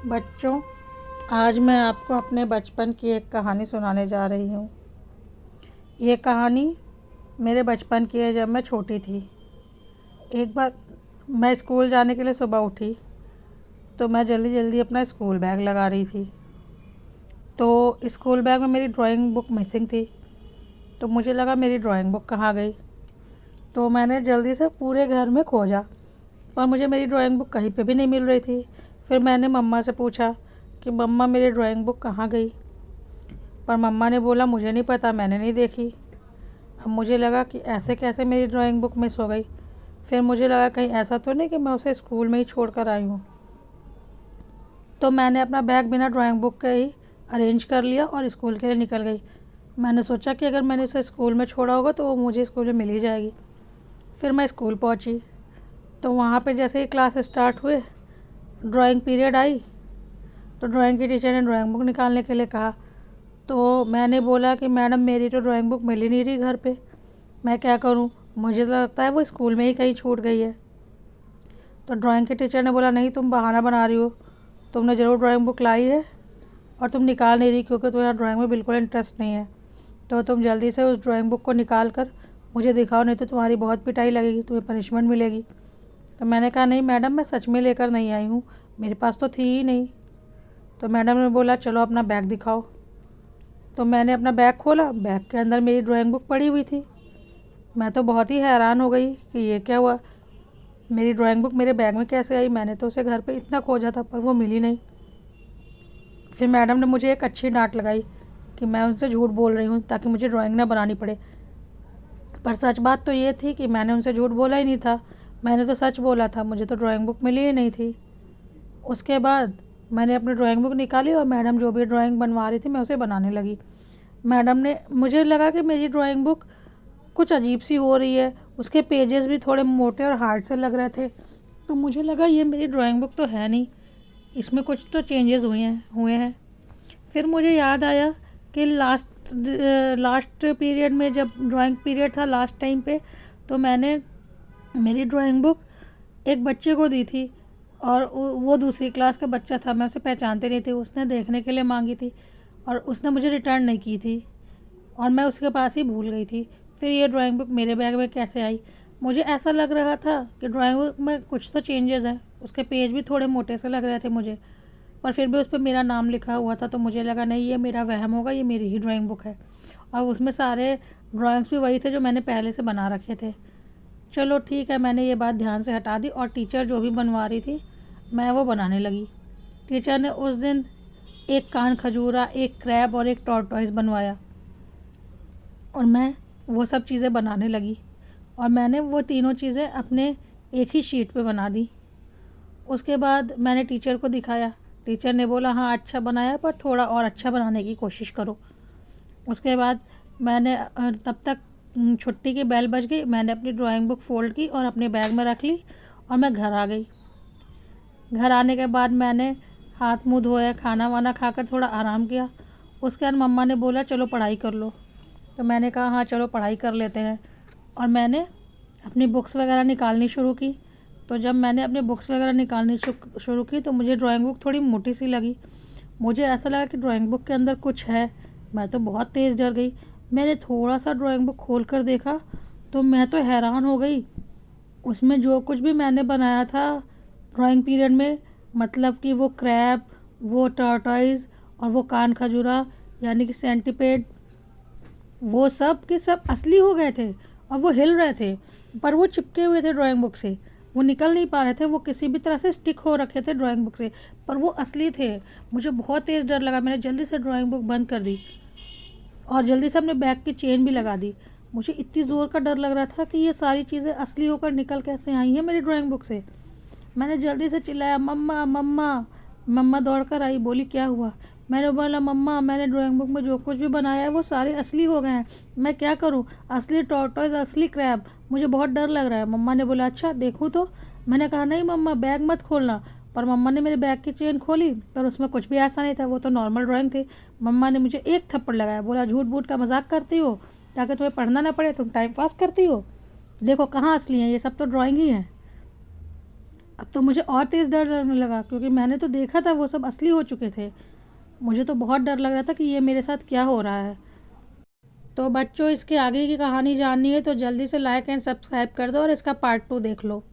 बच्चों, आज मैं आपको अपने बचपन की एक कहानी सुनाने जा रही हूँ। ये कहानी मेरे बचपन की है, जब मैं छोटी थी। एक बार मैं स्कूल जाने के लिए सुबह उठी, तो मैं जल्दी जल्दी अपना स्कूल बैग लगा रही थी। तो स्कूल बैग में मेरी ड्राइंग बुक मिसिंग थी। तो मुझे लगा मेरी ड्राइंग बुक कहाँ गई। तो मैंने जल्दी से पूरे घर में खोजा, पर मुझे मेरी ड्राइंग बुक कहीं पे भी नहीं मिल रही थी। फिर मैंने मम्मा से पूछा कि मम्मा, मेरी ड्राइंग बुक कहाँ गई। पर मम्मा ने बोला मुझे नहीं पता, मैंने नहीं देखी। अब मुझे लगा कि ऐसे कैसे मेरी ड्राइंग बुक मिस हो गई। फिर मुझे लगा कहीं ऐसा तो नहीं कि मैं उसे स्कूल में ही छोड़ कर आई हूँ। तो मैंने अपना बैग बिना ड्राइंग बुक के ही अरेंज कर लिया और स्कूल के लिए निकल गई। मैंने सोचा कि अगर मैंने उसे स्कूल में छोड़ा होगा तो वो मुझे स्कूल में मिल ही जाएगी। फिर मैं स्कूल पहुँची, तो वहाँ पे जैसे ही क्लास स्टार्ट हुए, ड्राइंग पीरियड आई, तो ड्राइंग की टीचर ने ड्राइंग बुक निकालने के लिए कहा। तो मैंने बोला कि मैडम, मेरी तो ड्राइंग बुक मिल ही नहीं रही घर पे, मैं क्या करूं? मुझे तो लगता है वो स्कूल में ही कहीं छूट गई है। तो ड्राइंग के टीचर ने बोला, नहीं, तुम बहाना बना रही हो, तुमने ज़रूर ड्राइंग बुक लाई है और तुम निकाल नहीं रही क्योंकि तुम्हारा ड्राइंग में बिल्कुल इंटरेस्ट नहीं है। तो तुम जल्दी से उस ड्राइंग बुक को निकाल कर मुझे दिखाओ, नहीं तो तुम्हारी बहुत पिटाई लगेगी, तुम्हें पनिशमेंट मिलेगी। तो मैंने कहा, नहीं मैडम, मैं सच में लेकर नहीं आई हूँ, मेरे पास तो थी ही नहीं। तो मैडम ने बोला, चलो अपना बैग दिखाओ। तो मैंने अपना बैग खोला, बैग के अंदर मेरी ड्राइंग बुक पड़ी हुई थी। मैं तो बहुत ही हैरान हो गई कि ये क्या हुआ, मेरी ड्राइंग बुक मेरे बैग में कैसे आई। मैंने तो उसे घर पे इतना खोजा था, पर वो मिली नहीं। फिर मैडम ने मुझे एक अच्छी डांट लगाई कि मैं उनसे झूठ बोल रही हूँ ताकि मुझे ड्राइंग ना बनानी पड़े। पर सच बात तो ये थी कि मैंने उनसे झूठ बोला ही नहीं था, मैंने तो सच बोला था, मुझे तो ड्राइंग बुक मिली ही नहीं थी। उसके बाद मैंने अपनी ड्राइंग बुक निकाली और मैडम जो भी ड्राइंग बनवा रही थी मैं उसे बनाने लगी। मैडम ने, मुझे लगा कि मेरी ड्राइंग बुक कुछ अजीब सी हो रही है, उसके पेजेस भी थोड़े मोटे और हार्ड से लग रहे थे। तो मुझे लगा ये मेरी ड्राइंग बुक तो है नहीं, इसमें कुछ तो चेंजेस हुए हैं। फिर मुझे याद आया कि लास्ट पीरियड में, जब ड्राइंग पीरियड था लास्ट टाइम पे, तो मैंने मेरी ड्राइंग बुक एक बच्चे को दी थी और वो दूसरी क्लास का बच्चा था, मैं उसे पहचानते नहीं थी, उसने देखने के लिए मांगी थी और उसने मुझे रिटर्न नहीं की थी और मैं उसके पास ही भूल गई थी। फिर ये ड्राइंग बुक मेरे बैग में कैसे आई? मुझे ऐसा लग रहा था कि ड्राइंग बुक में कुछ तो चेंजेस है, उसके पेज भी थोड़े मोटे से लग रहे थे मुझे, पर फिर भी उस पर मेरा नाम लिखा हुआ था। तो मुझे लगा नहीं, ये मेरा वहम होगा, ये मेरी ही ड्राइंग बुक है। और उसमें सारे ड्राइंग्स भी वही थे जो मैंने पहले से बना रखे थे। चलो ठीक है, मैंने ये बात ध्यान से हटा दी और टीचर जो भी बनवा रही थी मैं वो बनाने लगी। टीचर ने उस दिन एक कान खजूरा, एक क्रैब और एक टॉर्टॉइस बनवाया और मैं वो सब चीज़ें बनाने लगी और मैंने वो तीनों चीज़ें अपने एक ही शीट पे बना दी। उसके बाद मैंने टीचर को दिखाया। टीचर ने बोला, हाँ अच्छा बनाया, पर थोड़ा और अच्छा बनाने की कोशिश करो। उसके बाद मैंने तब तक छुट्टी की बेल बज गई, मैंने अपनी ड्राइंग बुक फ़ोल्ड की और अपने बैग में रख ली और मैं घर आ गई। घर आने के बाद मैंने हाथ मुँह धोया, खाना वाना खाकर थोड़ा आराम किया। उसके बाद मम्मा ने बोला, चलो पढ़ाई कर लो। तो मैंने कहा, हाँ चलो पढ़ाई कर लेते हैं। और मैंने अपनी बुक्स वगैरह निकालनी शुरू की। तो जब मैंने अपनी बुक्स वगैरह निकालनी शुरू की तो मुझे ड्राइंग बुक थोड़ी मोटी सी लगी। मुझे ऐसा लगा कि ड्राइंग बुक के अंदर कुछ है। मैं तो बहुत तेज़ डर गई। मैंने थोड़ा सा ड्राइंग बुक खोल कर देखा तो मैं तो हैरान हो गई। उसमें जो कुछ भी मैंने बनाया था ड्राइंग पीरियड में, मतलब कि वो क्रैब, वो टॉर्टॉइस और वो कान खजूरा यानी कि सेंटीपेड, वो सब के सब असली हो गए थे और वो हिल रहे थे, पर वो चिपके हुए थे ड्राइंग बुक से, वो निकल नहीं पा रहे थे, वो किसी भी तरह से स्टिक हो रखे थे ड्राइंग बुक से, पर वो असली थे। मुझे बहुत तेज़ डर लगा। मैंने जल्दी से ड्राइंग बुक बंद कर दी और जल्दी से अपने बैग की चेन भी लगा दी। मुझे इतनी ज़ोर का डर लग रहा था कि ये सारी चीज़ें असली होकर निकल कैसे आई हैं मेरी ड्राइंग बुक से। मैंने जल्दी से चिल्लाया, मम्मा मम्मा। मम्मा दौड़ कर आई, बोली क्या हुआ? मैंने बोला, मम्मा, मैंने ड्राइंग बुक में जो कुछ भी बनाया है वो सारे असली हो गए हैं, मैं क्या करूं? असली टॉर्टोइज, असली क्रैब, मुझे बहुत डर लग रहा है। मम्मा ने बोला, अच्छा देखूं तो? मैंने कहा, नहीं मम्मा, बैग मत खोलना। पर मम्मा ने मेरे बैग की चेन खोली, पर उसमें कुछ भी ऐसा नहीं था, वो तो नॉर्मल ड्राइंग थी। मम्मा ने मुझे एक थप्पड़ लगाया, बोला, झूठ बूठ का मजाक करती हो ताकि तुम्हें पढ़ना ना पड़े, तुम टाइम पास करती हो, देखो कहाँ असली हैं, ये सब तो ड्राइंग ही है। अब तो मुझे और तेज़ डर लगने लगा, क्योंकि मैंने तो देखा था वो सब असली हो चुके थे। मुझे तो बहुत डर लग रहा था कि ये मेरे साथ क्या हो रहा है। तो बच्चों, इसके आगे की कहानी जाननी है तो जल्दी से लाइक एंड सब्सक्राइब कर दो और इसका पार्ट 2 देख लो।